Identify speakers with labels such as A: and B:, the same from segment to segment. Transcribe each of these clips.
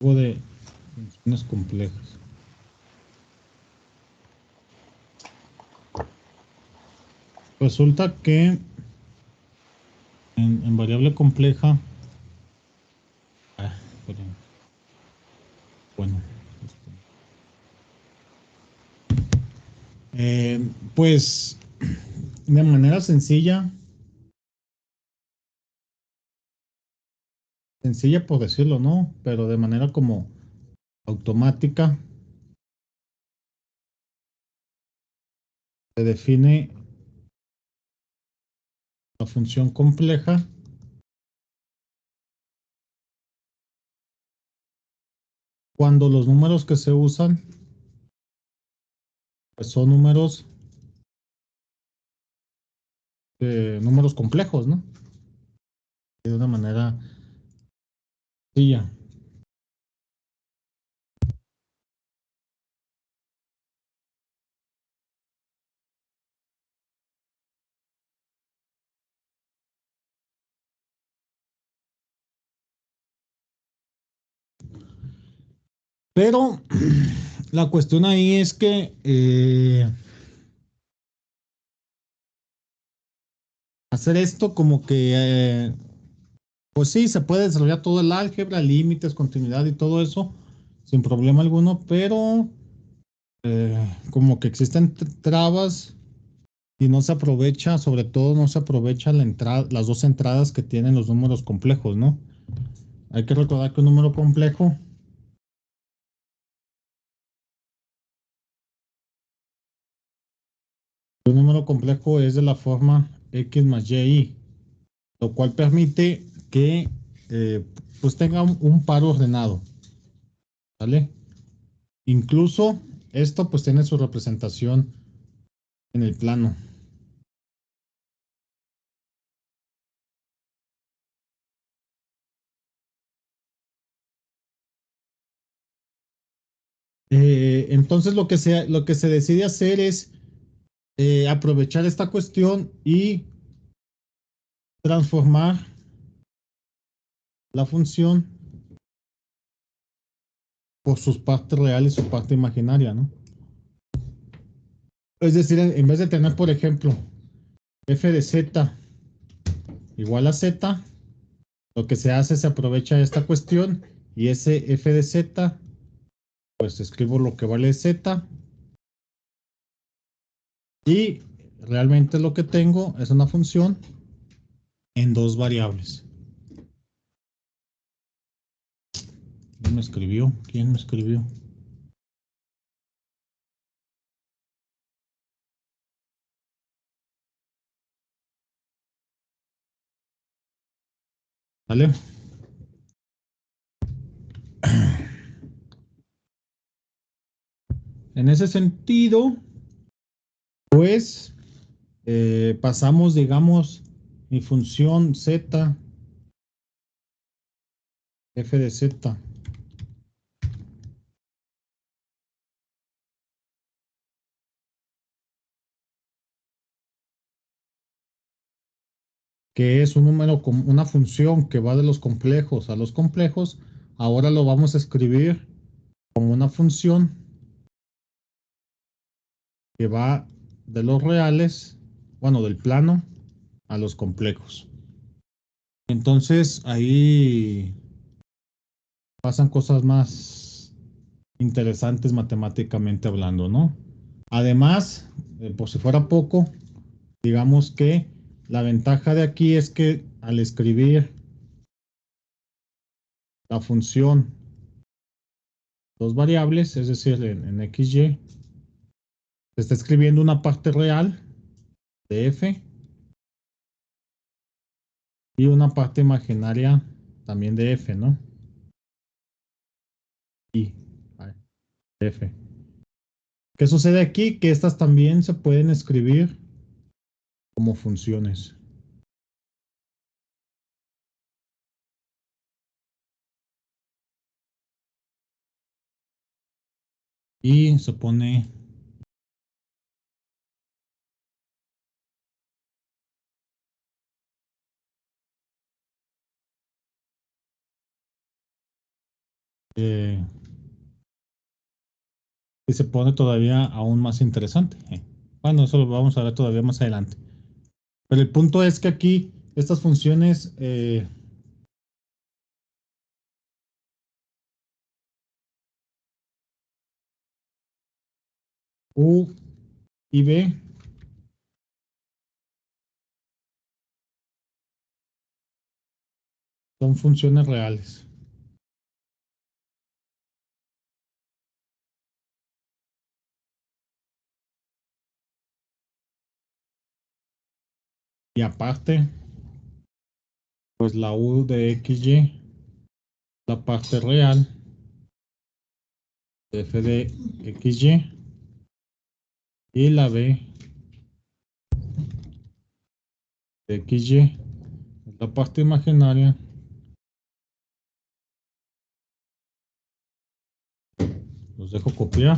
A: Tipo de funciones complejas. Resulta que en variable compleja, esperen, bueno, pues de manera sencilla por decirlo, ¿no? Pero de manera como automática se define la función compleja cuando los números que se usan pues, son números complejos, ¿no? De una manera sencilla. Pero la cuestión ahí es que hacer esto como que, pues sí, se puede desarrollar todo el álgebra, límites, continuidad y todo eso sin problema alguno, pero como que existen trabas y no se aprovecha, sobre todo no se aprovecha la entrada, las dos entradas que tienen los números complejos, ¿no? Hay que recordar que un número complejo es de la forma x más y, lo cual permite que pues tenga un par ordenado, ¿vale? Incluso esto pues tiene su representación en el plano. Entonces lo que se decide hacer es aprovechar esta cuestión y transformar la función por sus partes reales y su parte imaginaria, ¿no? Es decir, en vez de tener, por ejemplo, f de z igual a z, lo que se hace es se aprovecha esta cuestión y ese f de z, pues escribo lo que vale z y realmente lo que tengo es una función en dos variables. ¿Quién me escribió? ¿Quién me escribió? ¿Vale? En ese sentido, pues pasamos, digamos, mi función z, f de z, que es un número con una función que va de los complejos a los complejos, ahora lo vamos a escribir como una función que va de los reales, bueno, del plano a los complejos. Entonces ahí pasan cosas más interesantes matemáticamente hablando, ¿no? Además, por si fuera poco, digamos que la ventaja de aquí es que al escribir la función dos variables, es decir, en XY, se está escribiendo una parte real de f y una parte imaginaria también de f, ¿no? Y f. ¿Qué sucede aquí? Que estas también se pueden escribir como funciones. Y se pone eh, y se pone todavía aún más interesante. Bueno, eso lo vamos a ver todavía más adelante. Pero el punto es que aquí estas funciones U y B son funciones reales. Y aparte, pues la U de XY, la parte real de F de XY y la B de XY, la parte imaginaria. Los dejo copiar.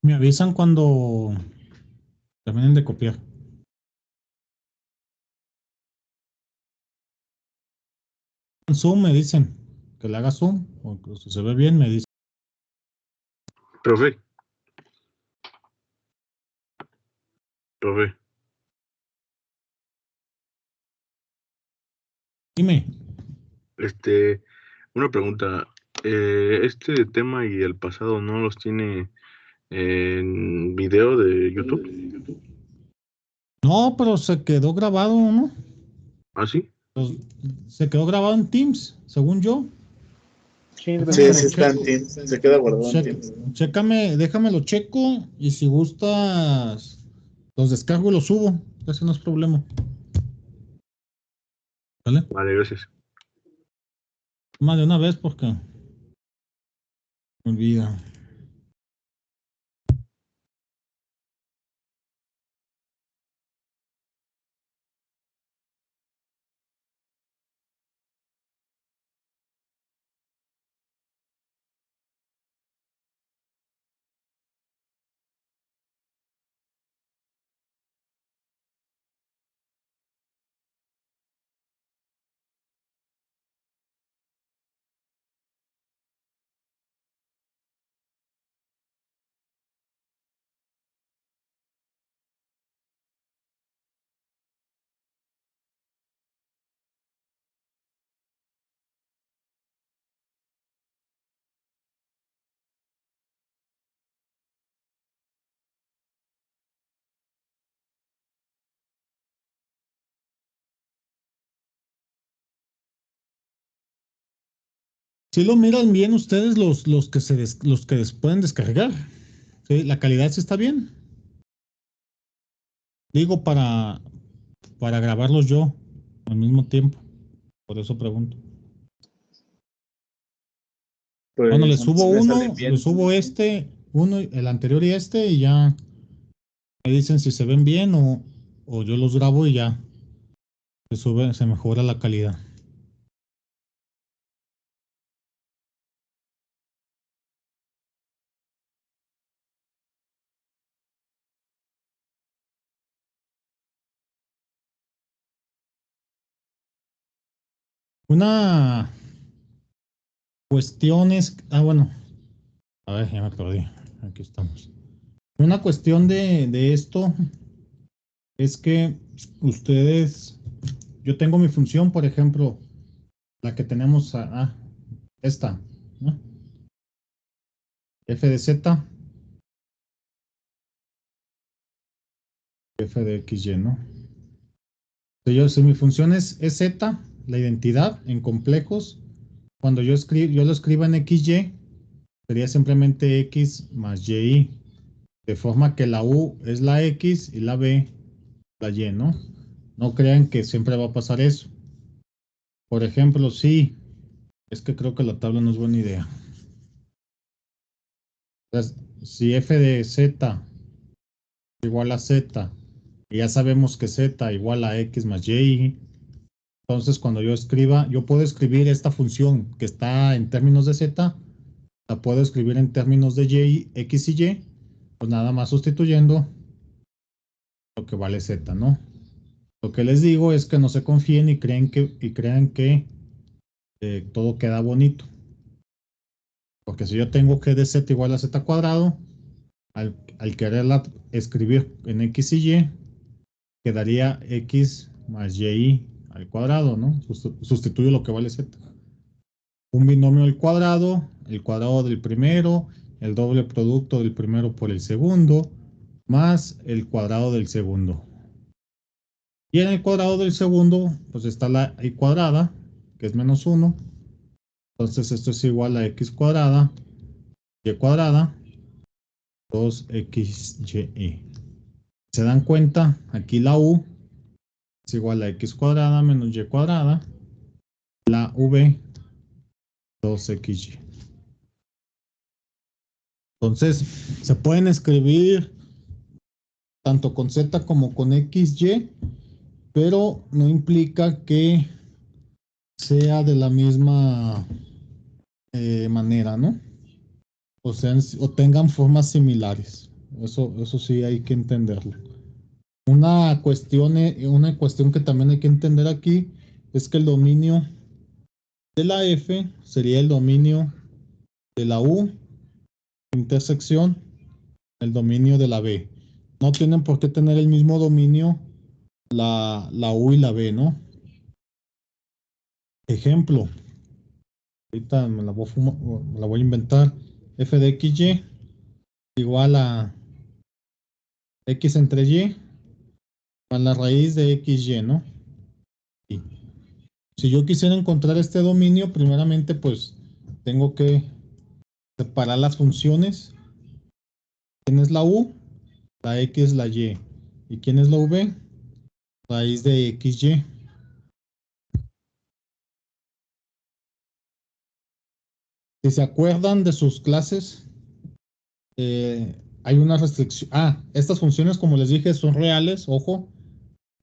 A: Me avisan cuando terminen de copiar. Zoom me dicen que le haga zoom o que si se ve bien me dicen.
B: Profe. Profe.
A: Dime.
B: Una pregunta. ¿Este tema y el pasado no los tiene en video de YouTube?
A: No, pero se quedó grabado, ¿no?
B: ¿Ah, sí?
A: Pues, se quedó grabado en Teams, según yo.
C: Sí,
A: Déjame
C: sí,
A: lo
C: está en
A: checo.
C: Teams, se queda guardado en Teams.
A: Chécame, déjame lo checo y si gustas los descargo y los subo. Ese no es problema. ¿Vale?
B: Vale, gracias.
A: Más de una vez porque me olvida. Si lo miran bien ustedes los que los que pueden descargar. ¿Sí? La calidad sí está bien. Digo para grabarlos yo al mismo tiempo. Por eso pregunto. Bueno, le
C: Pues a mí
A: subo
C: sí me sale
A: uno, le
C: bien.
A: subo uno, el anterior y este, y ya me dicen si se ven bien o yo los grabo y ya se mejora la calidad. Una cuestión es, bueno, a ver, ya me perdí. Aquí estamos. Una cuestión de esto es que ustedes, yo tengo mi función, por ejemplo, la que tenemos, esta, ¿no? F de Z, F de XY, ¿no? Si mi función es Z, la identidad en complejos, cuando yo lo escriba en XY, sería simplemente X más YI, de forma que la U es la X y la B la Y, ¿no? No crean que siempre va a pasar eso. Por ejemplo, sí, es que creo que la tabla no es buena idea. Entonces, si F de Z igual a Z, y ya sabemos que Z igual a X más Y, entonces cuando yo escriba, yo puedo escribir esta función que está en términos de Z, la puedo escribir en términos de Y, X y Y, pues nada más sustituyendo lo que vale Z, ¿no? Lo que les digo es que no se confíen y crean que todo queda bonito. Porque si yo tengo que de Z igual a Z cuadrado, al quererla escribir en X y Y, quedaría X más Y al cuadrado, ¿no? Sustituyo lo que vale Z. Un binomio al cuadrado, el cuadrado del primero, el doble producto del primero por el segundo, más el cuadrado del segundo. Y en el cuadrado del segundo, pues está la y cuadrada, que es menos 1. Entonces esto es igual a x cuadrada, y cuadrada, 2xy. ¿Se dan cuenta? Aquí la u es igual a x cuadrada menos y cuadrada. La v, 2xy. Entonces, se pueden escribir tanto con z como con xy, pero no implica que sea de la misma manera, ¿no? O tengan formas similares. Eso sí hay que entenderlo. Una cuestión que también hay que entender aquí es que el dominio de la F sería el dominio de la U, intersección, el dominio de la B. No tienen por qué tener el mismo dominio la U y la B, ¿no? Ejemplo, ahorita me la voy a inventar. F de XY igual a X entre Y a la raíz de XY, ¿no? Y si yo quisiera encontrar este dominio, primeramente pues tengo que separar las funciones. ¿Quién es la U? La X, la Y. ¿Y quién es la V? Raíz de XY. Si se acuerdan de sus clases, hay una restricción. Estas funciones, como les dije, son reales, ojo.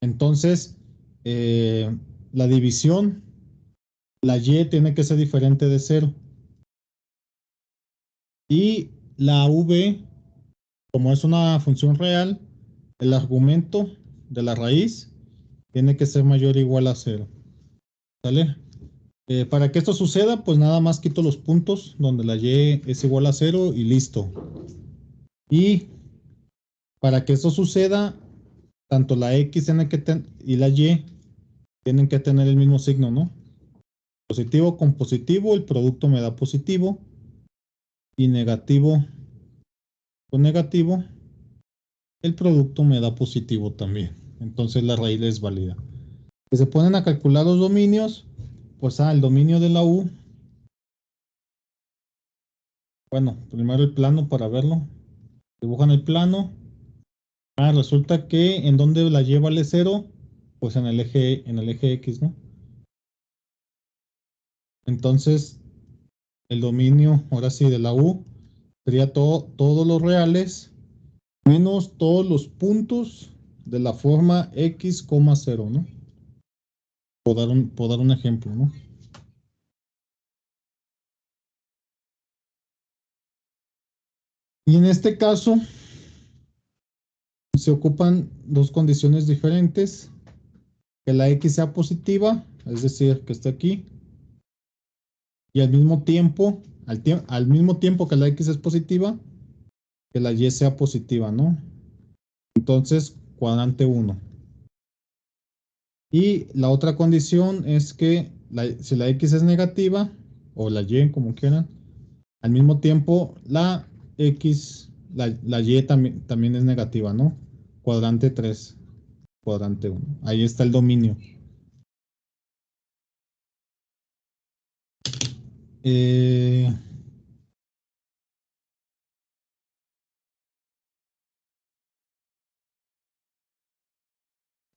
A: Entonces, la división, la Y tiene que ser diferente de 0. Y la V, como es una función real, el argumento de la raíz tiene que ser mayor o igual a 0. ¿Sale? Para que esto suceda, pues nada más quito los puntos donde la Y es igual a 0 y listo. Y para que esto suceda, tanto la X y la Y tienen que tener el mismo signo, ¿no? Positivo con positivo, el producto me da positivo. Y negativo con negativo, el producto me da positivo también. Entonces la raíz es válida. Si se ponen a calcular los dominios, pues el dominio de la U Bueno, primero el plano para verlo. Dibujan el plano. Resulta que en donde la y vale 0, pues en el eje X, ¿no? Entonces, el dominio, ahora sí, de la U, sería todos los reales menos todos los puntos de la forma X, 0, ¿no? Por dar un ejemplo, ¿no? Y en este caso, se ocupan dos condiciones diferentes: que la X sea positiva, es decir, que esté aquí, y al mismo tiempo, al mismo tiempo que la X es positiva, que la Y sea positiva, ¿no? Entonces, cuadrante 1. Y la otra condición es que si la X es negativa, o la Y, como quieran, al mismo tiempo la X, la Y también es negativa, ¿no? Cuadrante 3, cuadrante 1. Ahí está el dominio. Eh,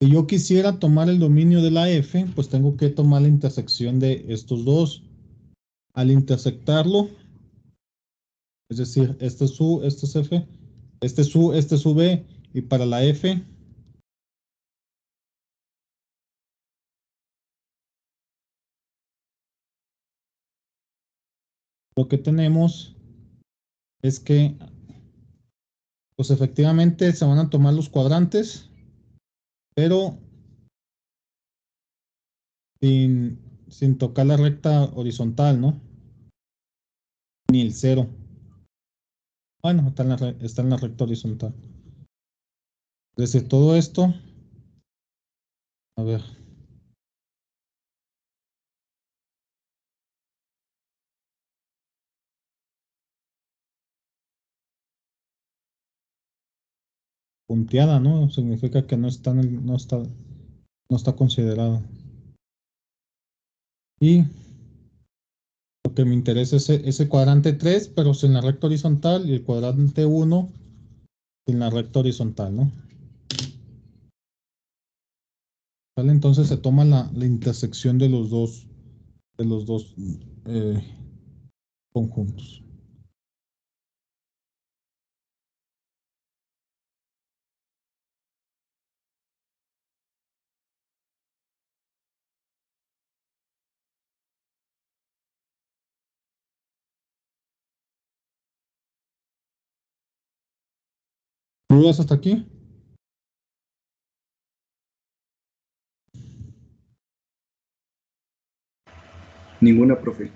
A: Si yo quisiera tomar el dominio de la F, pues tengo que tomar la intersección de estos dos. Al intersectarlo, es decir, este es U, este es F, este es U, este es V, y para la F, lo que tenemos es que, pues efectivamente se van a tomar los cuadrantes, pero sin tocar la recta horizontal, ¿no? Ni el cero. Bueno, está en la recta horizontal. Es decir, todo esto, a ver, punteada, ¿no? Significa que no está considerado. Y lo que me interesa es ese cuadrante 3, pero sin la recta horizontal, y el cuadrante 1 sin la recta horizontal, ¿no? ¿Vale? Entonces se toma la intersección de los dos eh, conjuntos. ¿Dudas hasta aquí?
D: Ninguna, profe.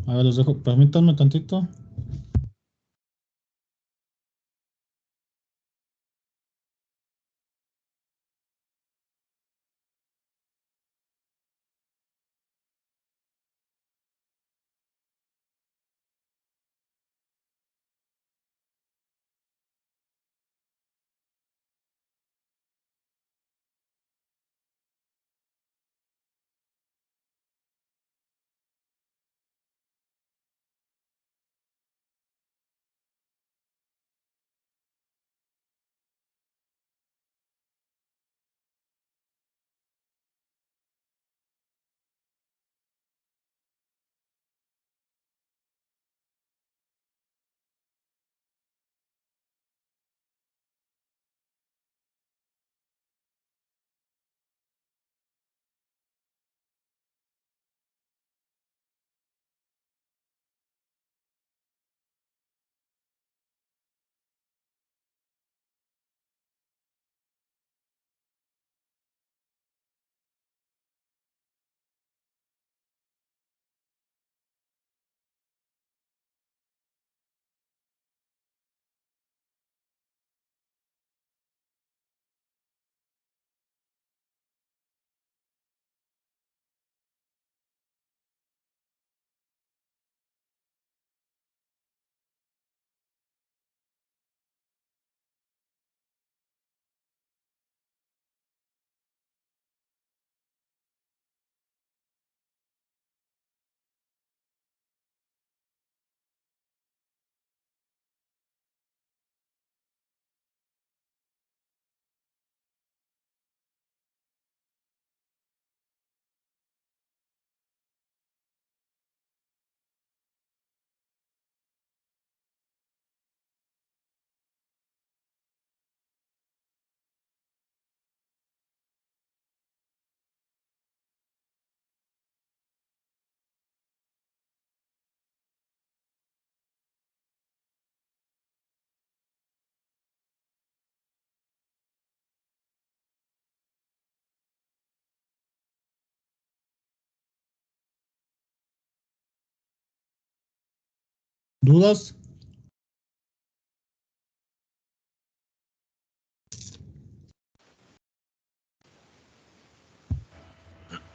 A: A ver, los dejo. Permítanme tantito. ¿Dudas?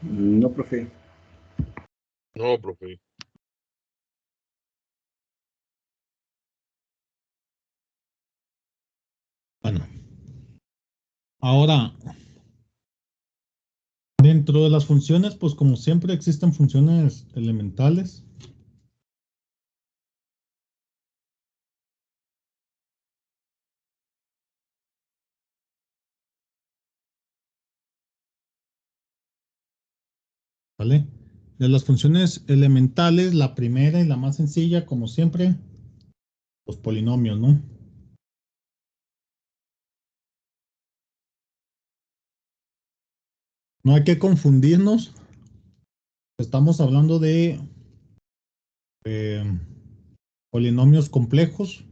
D: No, profe.
B: No, profe.
A: Bueno. Ahora, dentro de las funciones, pues como siempre existen funciones elementales. ¿Vale? De las funciones elementales, la primera y la más sencilla, como siempre, los polinomios, ¿no? No hay que confundirnos. Estamos hablando de eh, polinomios complejos.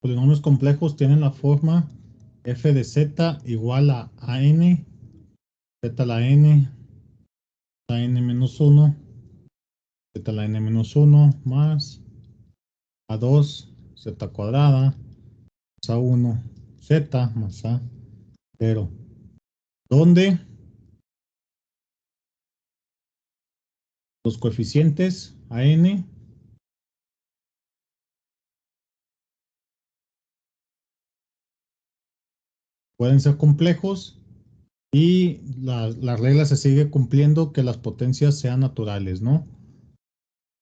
A: Polinomios complejos tienen la forma f de z igual a n, z a la n, a n menos 1, z a la n menos 1 más a2, z cuadrada, más a1, z más a0. Donde los coeficientes a n pueden ser complejos y la regla se sigue cumpliendo que las potencias sean naturales, ¿no?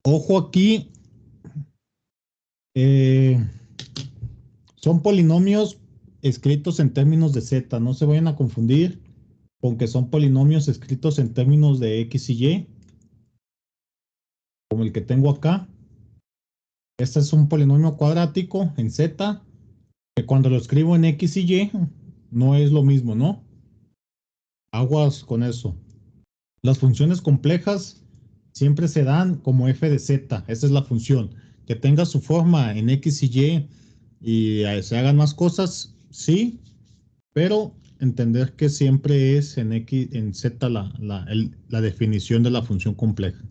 A: Ojo aquí, eh, son polinomios escritos en términos de z, no se vayan a confundir con que son polinomios escritos en términos de x y y, como el que tengo acá. Este es un polinomio cuadrático en z, que cuando lo escribo en x y y, no es lo mismo, ¿no? Aguas con eso. Las funciones complejas siempre se dan como f de z. Esa es la función. Que tenga su forma en x y y se hagan más cosas, sí, pero entender que siempre es en x, en z la definición de la función compleja.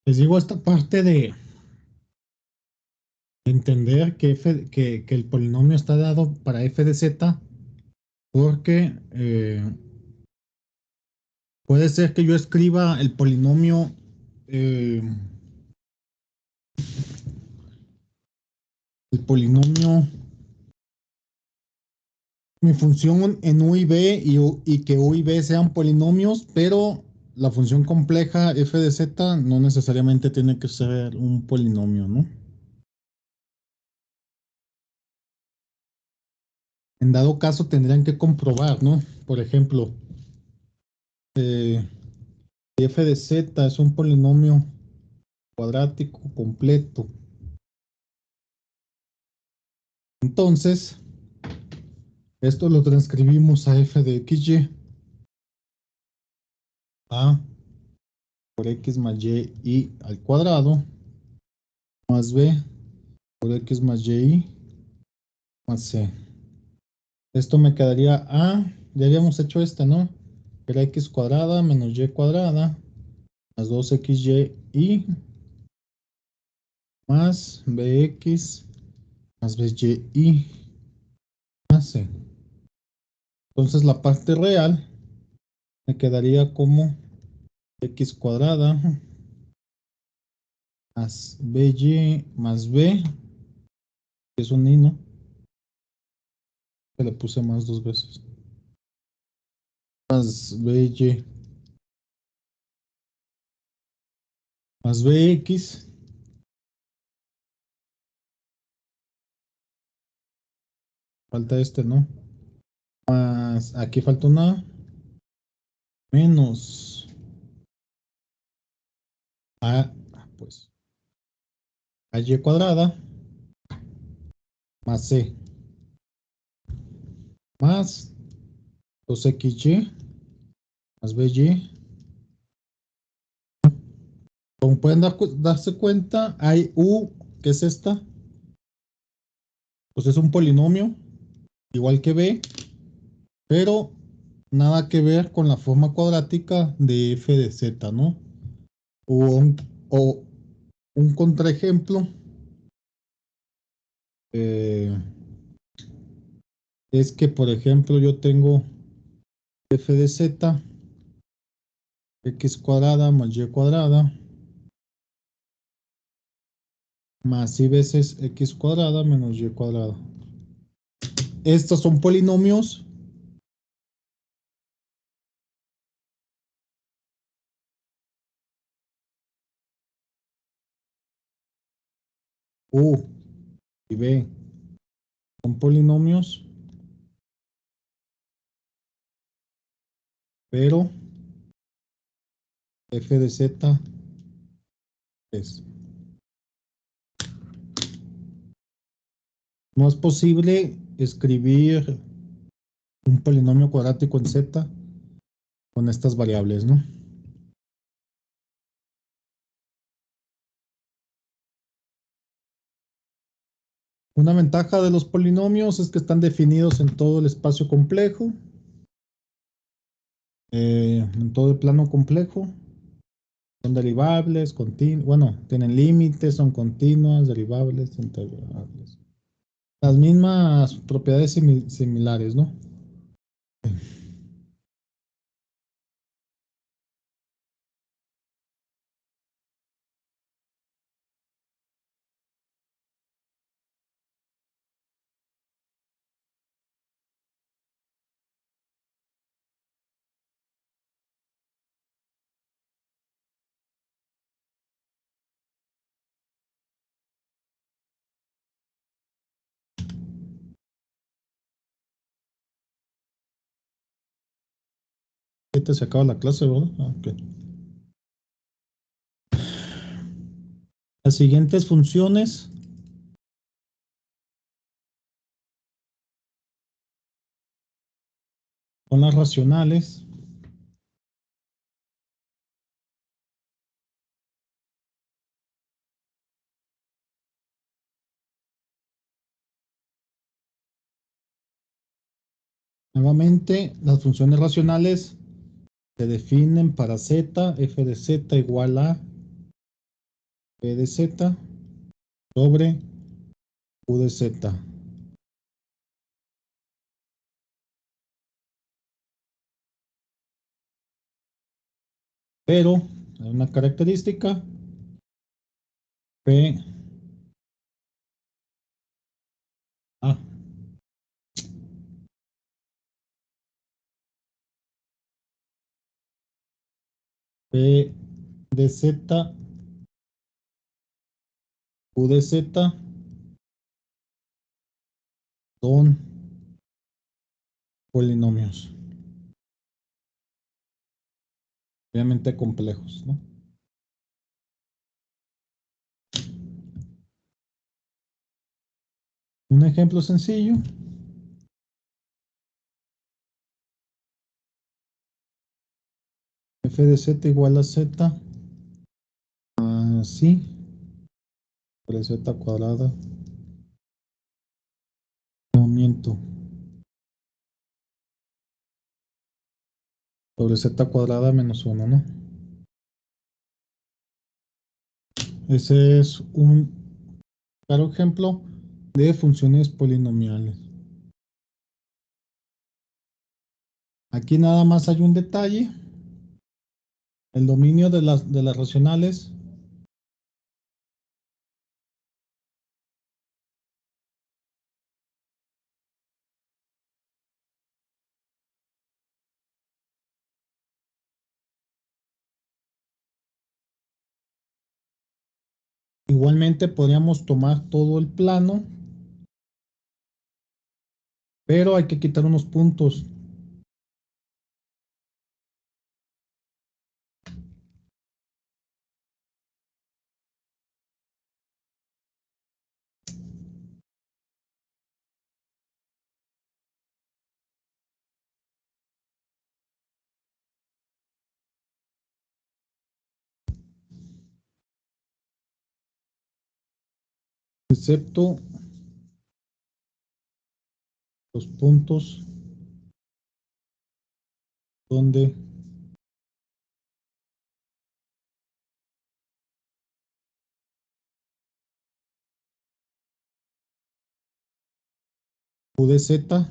A: Les digo esta parte de entender que el polinomio está dado para f de z porque puede ser que yo escriba el polinomio eh, mi función en u y b y que u y b sean polinomios, pero la función compleja f de z no necesariamente tiene que ser un polinomio, ¿no? En dado caso tendrían que comprobar, ¿no? Por ejemplo, si f de z es un polinomio cuadrático completo, entonces esto lo transcribimos a f de xy a por x más y al cuadrado más b por x más y más c. Esto me quedaría a, ya habíamos hecho esta, ¿no? Era x cuadrada menos y cuadrada más 2xy y más bx más by más c. Entonces la parte real me quedaría como x cuadrada más by más b, que es un i, ¿no? Que le puse más dos veces. Más by más bx. Falta este, ¿no? Más, aquí falta una menos a, pues, a y cuadrada más c más 2xy más by. Como pueden darse cuenta, hay u, que es esta, pues es un polinomio, igual que b, pero nada que ver con la forma cuadrática de f de z, ¿no? O un contraejemplo, es que, por ejemplo, yo tengo f de z, x cuadrada más y cuadrada, más y veces x cuadrada menos y cuadrada. Estos son polinomios u y b. Son polinomios, pero f de z es. No es posible escribir un polinomio cuadrático en z con estas variables, ¿no? Una ventaja de los polinomios es que están definidos en todo el espacio complejo, en todo el plano complejo. Son derivables, bueno, tienen límites, son continuas, derivables, integrables. Las mismas propiedades similares, ¿no? Ahorita se acaba la clase, ¿verdad? Ok. Las siguientes funciones son las racionales. Nuevamente, las funciones racionales se definen para z, f de z igual a p de z sobre u de z. Pero hay una característica, p a p de z, u de z son polinomios, obviamente complejos, ¿no? Un ejemplo sencillo. F de z igual a z, así, por z cuadrada, movimiento, sobre z cuadrada menos 1, ¿no? Ese es un claro ejemplo de funciones polinomiales. Aquí nada más hay un detalle. El dominio de las racionales igualmente podríamos tomar todo el plano, pero hay que quitar unos puntos. Excepto los puntos donde u de z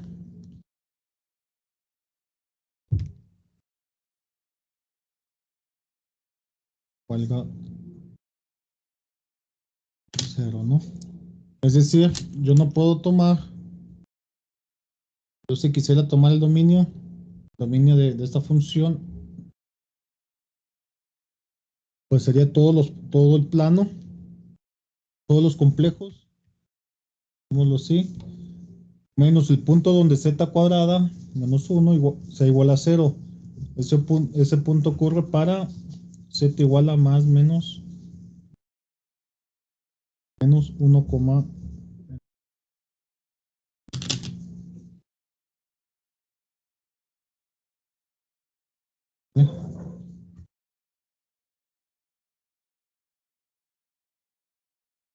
A: valga 0, ¿no? Es decir, yo no puedo tomar, yo si quisiera tomar el dominio de esta función, pues sería todo el plano, todos los complejos, digámoslo así, menos el punto donde z cuadrada menos 1 sea igual a 0. Ese punto ocurre para z igual a más menos 1,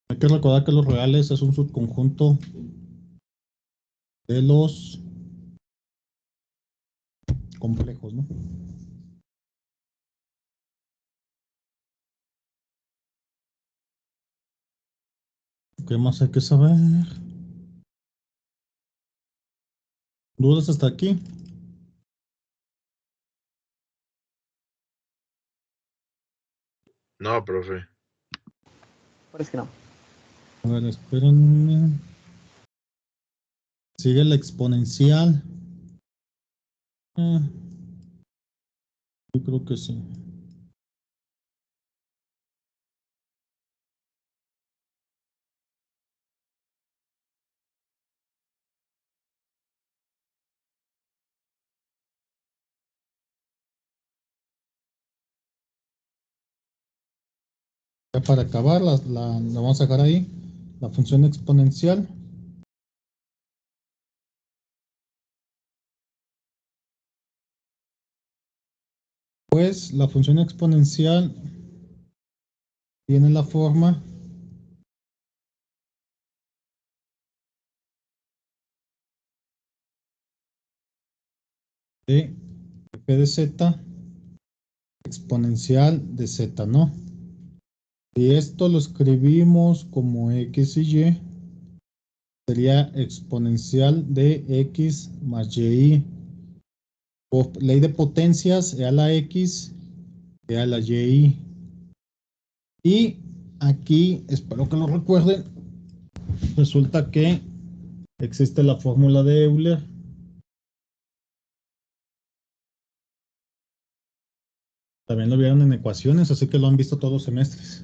A: hay que recordar que los reales es un subconjunto de los complejos, ¿no? ¿Qué más hay que saber? ¿Dudas hasta aquí?
B: No, profe.
C: Parece que no.
A: A ver, espérenme. Sigue la exponencial. Yo creo que sí. Ya para acabar, la vamos a sacar ahí. La función exponencial. Pues la función exponencial tiene la forma de f de z exponencial de z, ¿no? Y esto lo escribimos como x y y, sería exponencial de x más y. Por ley de potencias, e a la x, e a la y. Y aquí, espero que lo recuerden, resulta que existe la fórmula de Euler. También lo vieron en ecuaciones, así que lo han visto todos los semestres.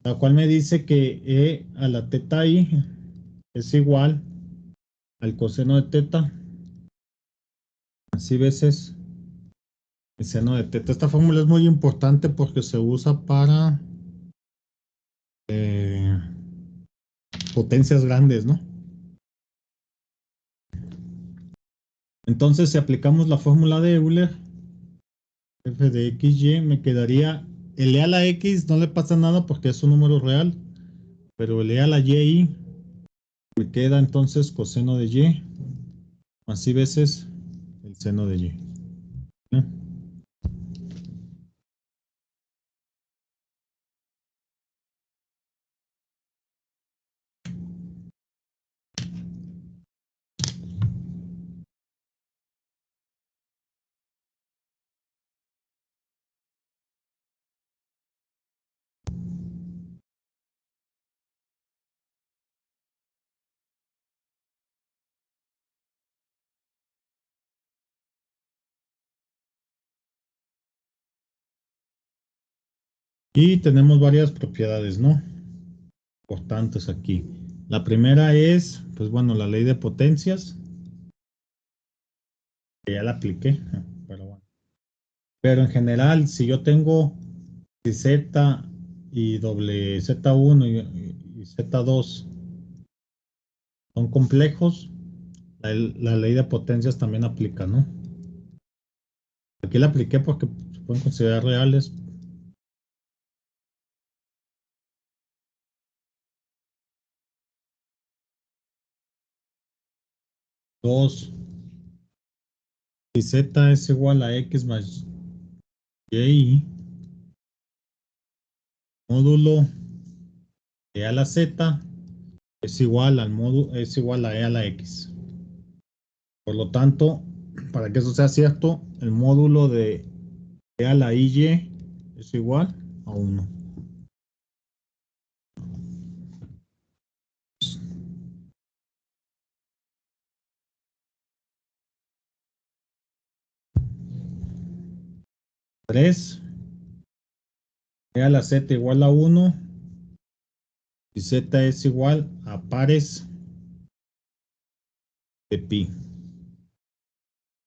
A: La cual me dice que e a la teta i es igual al coseno de teta, así veces el seno de teta. Esta fórmula es muy importante porque se usa para potencias grandes, ¿no? Entonces, si aplicamos la fórmula de Euler, f de xy, me quedaría el e a la x, no le pasa nada porque es un número real, pero el e a la y me queda entonces coseno de y, así veces el seno de y. ¿Eh? Y tenemos varias propiedades, ¿no? Importantes aquí. La primera es, pues bueno, la ley de potencias, que ya la apliqué, pero bueno. Pero en general, si yo tengo z y doble z1 y z2 son complejos, la ley de potencias también aplica, ¿no? Aquí la apliqué porque se pueden considerar reales. Dos, si z es igual a x más y, módulo e a la z es igual al módulo, es igual a e a la x. Por lo tanto, para que eso sea cierto, el módulo de e a la y es igual a 1. Tres. A la z igual a 1 y z es igual a pares de pi.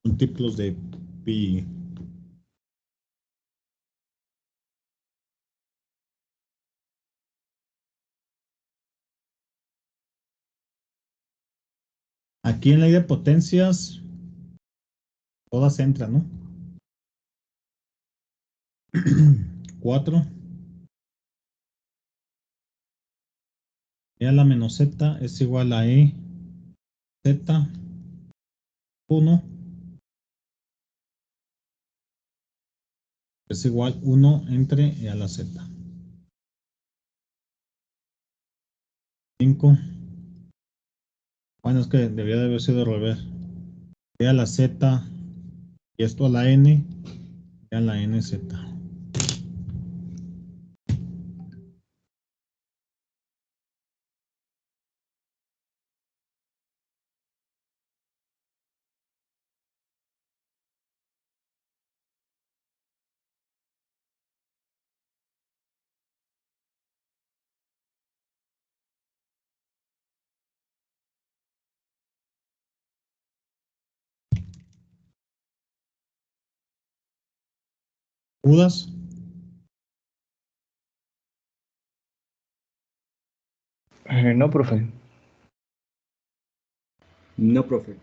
A: Múltiplos de pi. Aquí en la ley de potencias, todas entran, ¿no? 4. E a la menos z es igual a e z 1 es igual 1 entre e a la z. 5. Bueno, es que debía de haber sido al revés. E a la z y esto a la n, e a la nz. ¿Dudas?
E: No, profe.
D: No, profe.